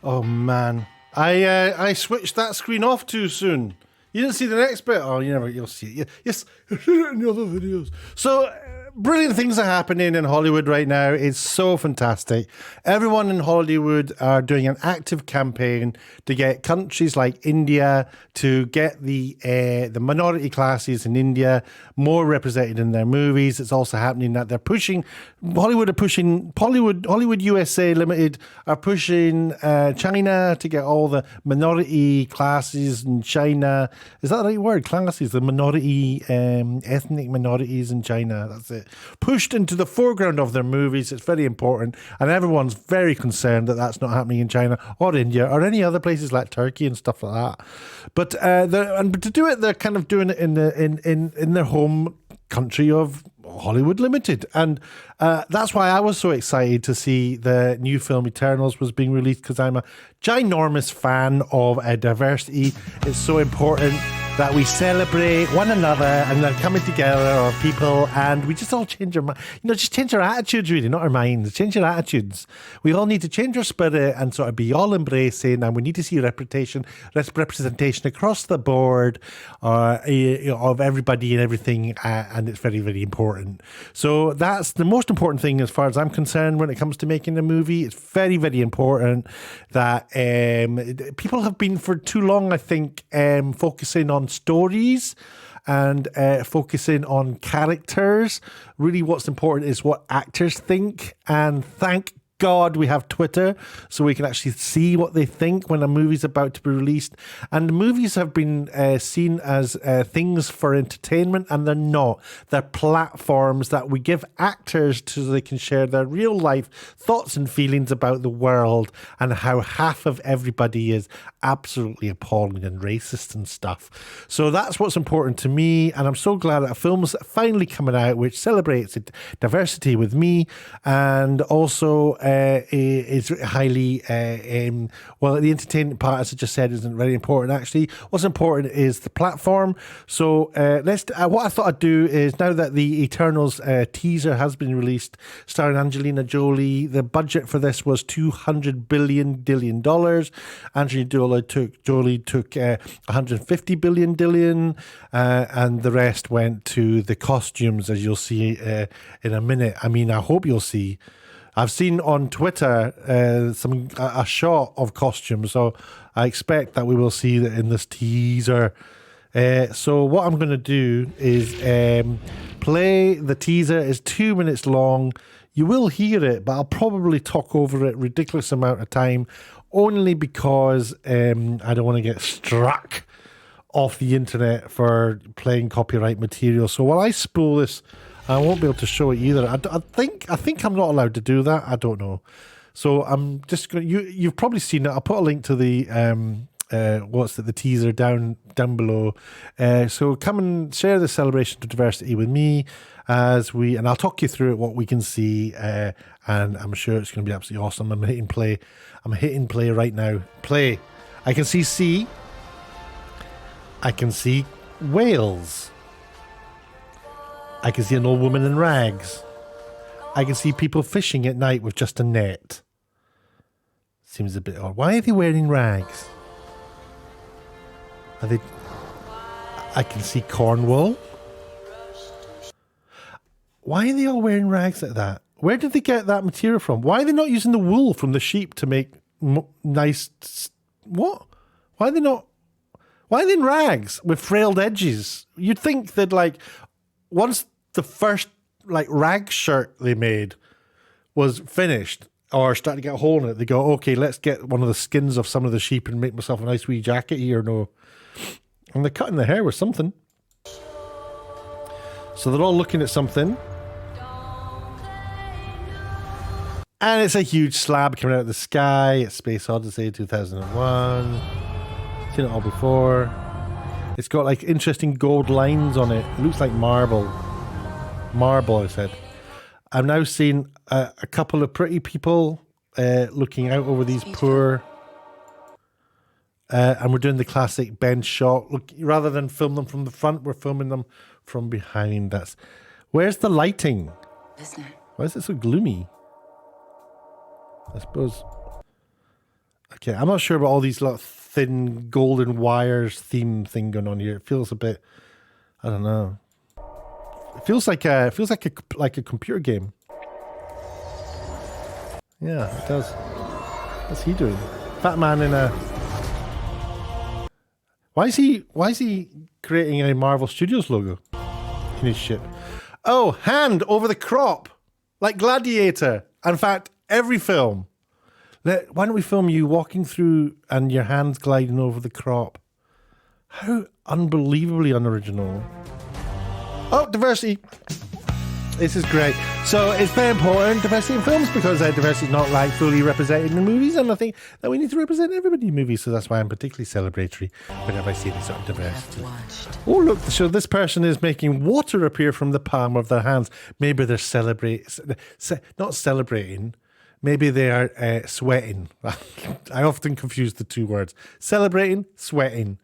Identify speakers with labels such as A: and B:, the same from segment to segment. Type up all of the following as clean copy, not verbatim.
A: Oh man, I switched that screen off too soon. You didn't see the next bit? Oh, you'll see it. Yes, you'll see it in the other videos. So, brilliant things are happening in Hollywood right now. It's so fantastic. Everyone in Hollywood are doing an active campaign to get countries like India to get the minority classes in India more represented in their movies. It's also happening that they're pushing, Hollywood USA Limited are pushing China to get all the minority classes in China. Is that the right word? Classes, the minority, ethnic minorities in China. That's it. Pushed into the foreground of their movies. It's very important. And everyone's very concerned that that's not happening in China or India or any other places like Turkey and stuff like that. But to do it, they're kind of doing it in their home country of Hollywood Limited. And that's why I was so excited to see the new film Eternals was being released, because I'm a ginormous fan of diversity. It's so important that we celebrate one another and they're coming together, or people, and we just all change our mind. Just change our attitudes, really, not our minds. Change our attitudes. We all need to change our spirit and sort of be all embracing, and we need to see representation across the board of everybody and everything, and it's very, very important. So that's the most important thing as far as I'm concerned when it comes to making a movie. It's very, very important that people have been for too long, I think, focusing on stories and focusing on characters. Really what's important is what actors think, and thank God we have Twitter so we can actually see what they think when a movie's about to be released. And movies have been seen as things for entertainment, and they're not. They're platforms that we give actors so they can share their real life thoughts and feelings about the world and how half of everybody is absolutely appalling and racist and stuff. So that's what's important to me, and I'm so glad that a film's finally coming out which celebrates diversity with me, and also is highly the entertainment part, as I just said, isn't very important. Actually, what's important is the platform. So what I thought I'd do is, now that the Eternals teaser has been released starring Angelina Jolie, the budget for this was $200 billion. Angelina Jolie took $150 billion, and the rest went to the costumes, as you'll see in a minute. I mean, I hope you'll see. I've seen on Twitter a shot of costumes, so I expect that we will see that in this teaser. So what I'm going to do is play the teaser. It's 2 minutes long. You will hear it, but I'll probably talk over it a ridiculous amount of time, only because I don't want to get struck off the internet for playing copyright material. So while I spool this, I won't be able to show it either. I think I'm not allowed to do that. I don't know. So I'm just going. You've probably seen it. I'll put a link to the the teaser down below. So come and share the celebration of diversity with me and I'll talk you through it, what we can see, and I'm sure it's going to be absolutely awesome. I'm hitting play. Right now. Play. I can see sea. I can see whales. I can see an old woman in rags. I can see people fishing at night with just a net. Seems a bit odd. Why are they wearing rags? I can see Cornwall. Why are they all wearing rags like that? Where did they get that material from? Why are they not using the wool from the sheep to make nice... What? Why are they not... Why are they in rags with frayed edges? You'd think that, once the first rag shirt they made was finished or starting to get a hole in it, they go, okay, let's get one of the skins of some of the sheep and make myself a nice wee jacket here. No. And they're cutting the hair with something. So they're all looking at something. And it's a huge slab coming out of the sky. It's Space Odyssey 2001. Seen it all before. It's got interesting gold lines on it. It looks like marble. Marble, I said. I'm now seeing a couple of pretty people looking out over these poor... and we're doing the classic bench shot. Look, rather than film them from the front, we're filming them from behind. Where's the lighting? Why is it so gloomy? I suppose... Okay, I'm not sure about all these little thin golden wires theme thing going on here. It feels a bit, I don't know. It feels like a computer game. Yeah, it does. What's he doing? Fat man in a. Why is he creating a Marvel Studios logo in his ship? Oh, hand over the crop, like Gladiator. In fact, every film. Why don't we film you walking through and your hands gliding over the crop? How unbelievably unoriginal. Oh, diversity. This is great. So it's very important, diversity in films, because diversity is not like fully represented in movies, and I think that we need to represent everybody in movies, so that's why I'm particularly celebratory whenever I see this sort of diversity. Oh, look, so this person is making water appear from the palm of their hands. Maybe they're not celebrating, maybe they are sweating. I often confuse the two words. Celebrating, sweating.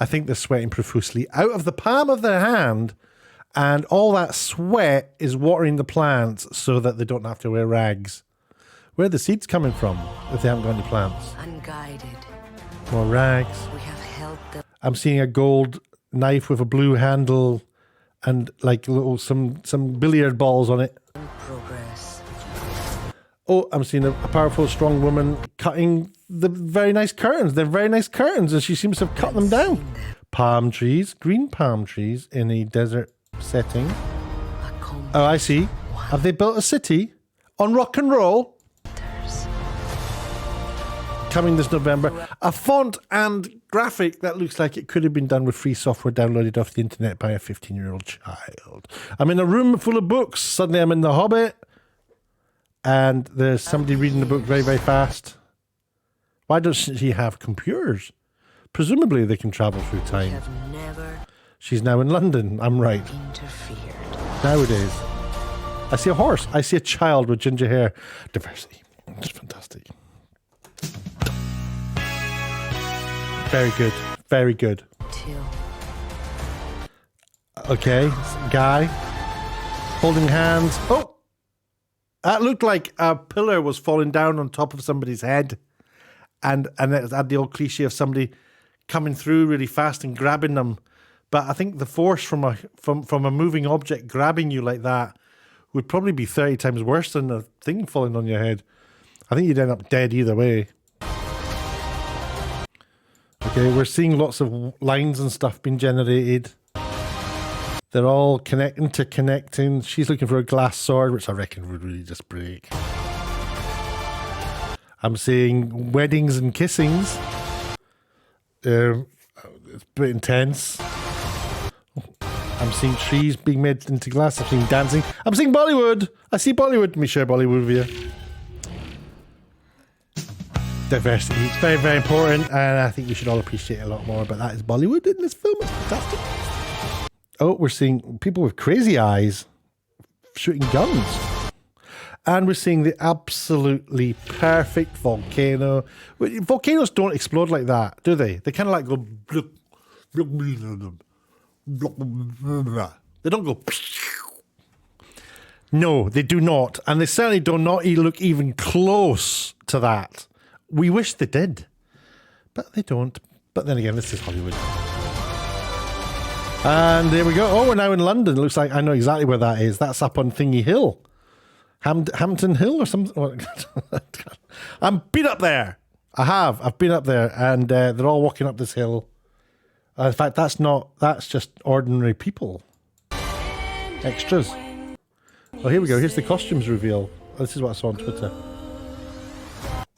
A: I think they're sweating profusely out of the palm of their hand, and all that sweat is watering the plants so that they don't have to wear rags. Where are the seeds coming from if they haven't got any plants?
B: Unguided.
A: More rags.
B: We have held them.
A: I'm seeing a gold knife with a blue handle and like little some billiard balls on it.
B: Progress.
A: Oh, I'm seeing a powerful, strong woman cutting the very nice curtains. They're very nice curtains, and she seems to have cut them down. Palm trees, green palm trees in a desert setting. Oh, I see. Have they built a city on rock and roll? Coming this November. A font and graphic that looks like it could have been done with free software downloaded off the internet by a 15-year-old child. I'm in a room full of books. Suddenly I'm in The Hobbit. And there's somebody reading the book very, very fast. Why doesn't she have computers? Presumably they can travel through time. She's now in London. I'm right. Nowadays. I see a horse. I see a child with ginger hair. Diversity. It's fantastic. Very good. Very good. Okay. Guy. Holding hands. Oh! That looked like a pillar was falling down on top of somebody's head. And it had the old cliche of somebody coming through really fast and grabbing them. But I think the force from a moving object grabbing you like that would probably be 30 times worse than a thing falling on your head. I think you'd end up dead either way. Okay, we're seeing lots of lines and stuff being generated. They're all interconnecting. She's looking for a glass sword, which I reckon would really just break. I'm seeing weddings and kissings. It's a bit intense. I'm seeing trees being made into glass. I'm seeing dancing. I'm seeing Bollywood. I see Bollywood. Let me share Bollywood with you. Diversity. It's very, very important, and I think we should all appreciate it a lot more. But that is Bollywood in this film. It's fantastic. Oh, we're seeing people with crazy eyes shooting guns. And we're seeing the absolutely perfect volcano. Volcanoes don't explode like that, do they? They kind of like go... They don't go... No, they do not. And they certainly do not look even close to that. We wish they did. But they don't. But then again, this is Hollywood. And there we go. Oh, we're now in London. It looks like I know exactly where that is. That's up on Thingy Hill. Hampton Hill or something. I'm been up there. I've been up there, and they're all walking up this hill. In fact, that's just ordinary people. Extras. Oh, here we go. Here's the costumes reveal. This is what I saw on Twitter.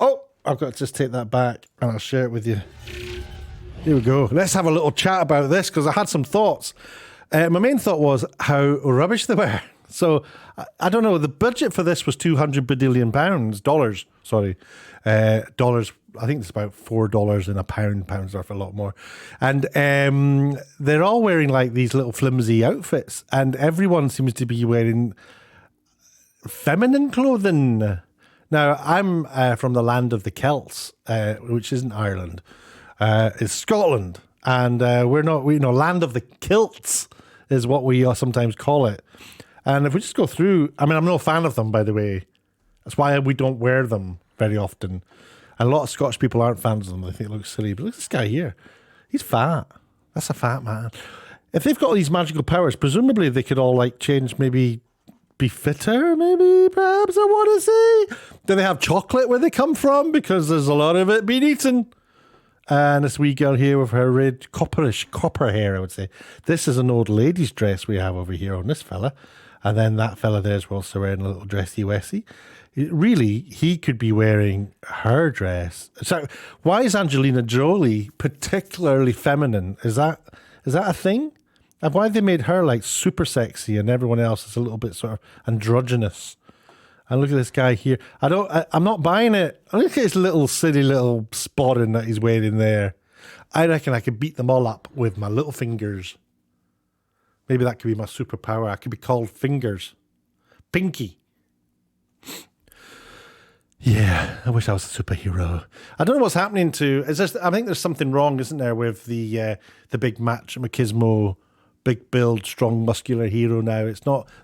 A: Oh, I've got to just take that back, and I'll share it with you. Here we go. Let's have a little chat about this, because I had some thoughts. My main thought was how rubbish they were. So, I don't know, the budget for this was $200 billion. Dollars. I think it's about $4 in a pound. Pounds worth a lot more. And they're all wearing like these little flimsy outfits, and everyone seems to be wearing feminine clothing. Now, I'm from the land of the Celts, which isn't Ireland. It's Scotland, and we're not, land of the kilts is what we sometimes call it. And if we just go through, I mean, I'm no fan of them, by the way. That's why we don't wear them very often. And a lot of Scottish people aren't fans of them. They think it looks silly. But look at this guy here. He's fat. That's a fat man. If they've got all these magical powers, presumably they could all like change, maybe be fitter, maybe, perhaps, I want to say. Do they have chocolate where they come from? Because there's a lot of it being eaten. And this wee girl here with her red copper hair, I would say. This is an old lady's dress we have over here on this fella. And then that fella there is also wearing a little dressy-wessy. Really, he could be wearing her dress. So why is Angelina Jolie particularly feminine? Is that a thing? And why have they made her like super sexy and everyone else is a little bit sort of androgynous? And look at this guy here. I'm not buying it. Look at his little silly little spotting that he's wearing there. I reckon I could beat them all up with my little fingers. Maybe that could be my superpower. I could be called Fingers. Pinky. Yeah, I wish I was a superhero. I don't know what's happening to... I think there's something wrong, isn't there, with the big Match Machismo, big build, strong, muscular hero now.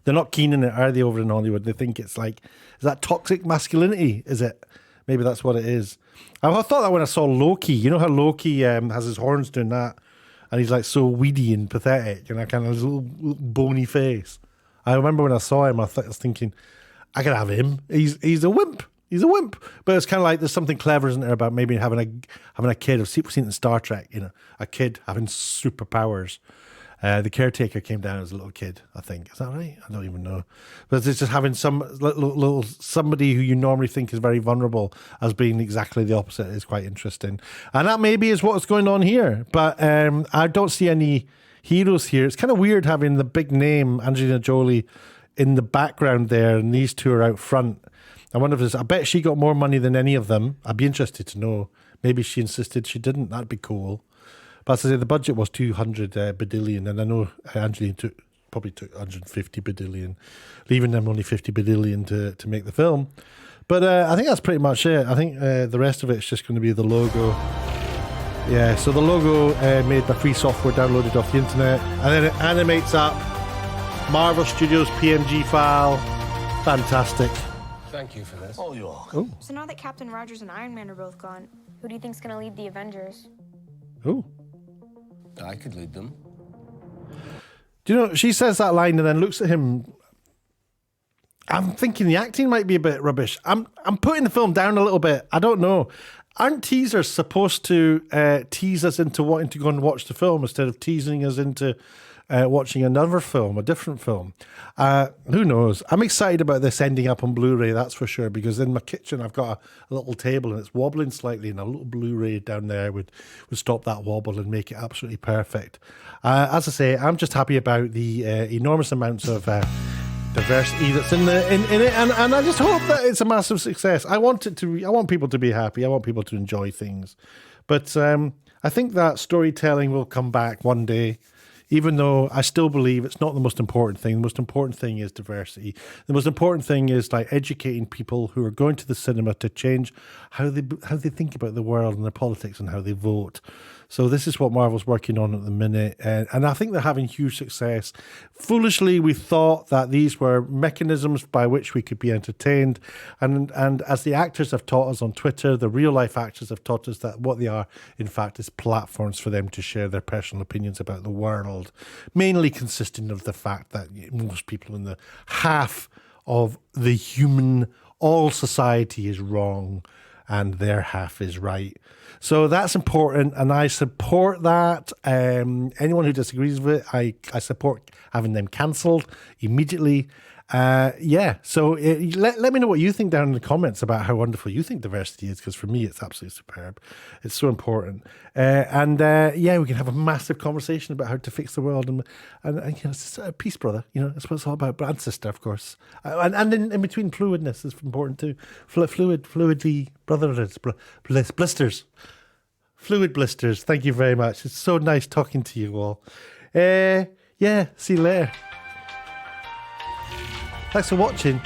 A: They're not keen on it, are they, over in Hollywood? They think it's like... Is that toxic masculinity? Is it? Maybe that's what it is. I thought that when I saw Loki. You know how Loki has his horns doing that? And he's like so weedy and pathetic, and kind of his little bony face. I remember when I saw him, I was thinking, I could have him. He's a wimp. He's a wimp. But it's kind of like there's something clever, isn't there, about maybe having a kid. We've seen it in Star Trek, a kid having superpowers. The caretaker came down as a little kid, I think. Is that right? I don't even know. But it's just having some little somebody who you normally think is very vulnerable as being exactly the opposite is quite interesting. And that maybe is what's going on here. But I don't see any heroes here. It's kind of weird having the big name, Angelina Jolie, in the background there, and these two are out front. I wonder if I bet she got more money than any of them. I'd be interested to know. Maybe she insisted she didn't. That'd be cool. But as I say, the budget was 200 badillion, and I know Angelina probably took 150 badillion, leaving them only 50 badillion to make the film. But I think that's pretty much it. I think the rest of it's just going to be the logo. Yeah, so the logo made by free software downloaded off the internet, and then it animates up Marvel Studios PNG file. Fantastic.
C: Thank you for this.
D: Oh, you're
A: Oh,
E: So now that Captain Rogers and Iron Man are both gone, who do you think's gonna lead the Avengers?
A: oh.
C: I could lead them.
A: Do you know, she says that line and then looks at him. I'm thinking the acting might be a bit rubbish. I'm putting the film down a little bit. I don't know. Aren't teasers supposed to tease us into wanting to go and watch the film instead of teasing us into watching another film, a different film? Who knows? I'm excited about this ending up on Blu-ray, that's for sure, because in my kitchen I've got a little table and it's wobbling slightly, and a little Blu-ray down there would stop that wobble and make it absolutely perfect. As I say, I'm just happy about the enormous amounts of diversity that's in it, and I just hope that it's a massive success. I want people to be happy. I want people to enjoy things, but I think that storytelling will come back one day. Even though I still believe it's not the most important thing. The most important thing is diversity. The most important thing is like educating people who are going to the cinema to change how they think about the world and their politics and how they vote. So this is what Marvel's working on at the minute, and I think they're having huge success. Foolishly, we thought that these were mechanisms by which we could be entertained, and as the actors have taught us on Twitter, the real life actors have taught us that what they are, in fact, is platforms for them to share their personal opinions about the world, mainly consisting of the fact that most people in the half of the human, all society is wrong, and their half is right. So that's important, and I support that. Anyone who disagrees with it, I support having them cancelled immediately. So let me know what you think down in the comments about how wonderful you think diversity is, because for me it's absolutely superb. It's so important. We can have a massive conversation about how to fix the world, and it's just a peace, brother. That's what it's all about. Brother and sister, of course. And in between, fluidness is important too. Fluidly, brotherhood, blisters. Fluid blisters. Thank you very much. It's so nice talking to you all. See you later. Thanks for watching.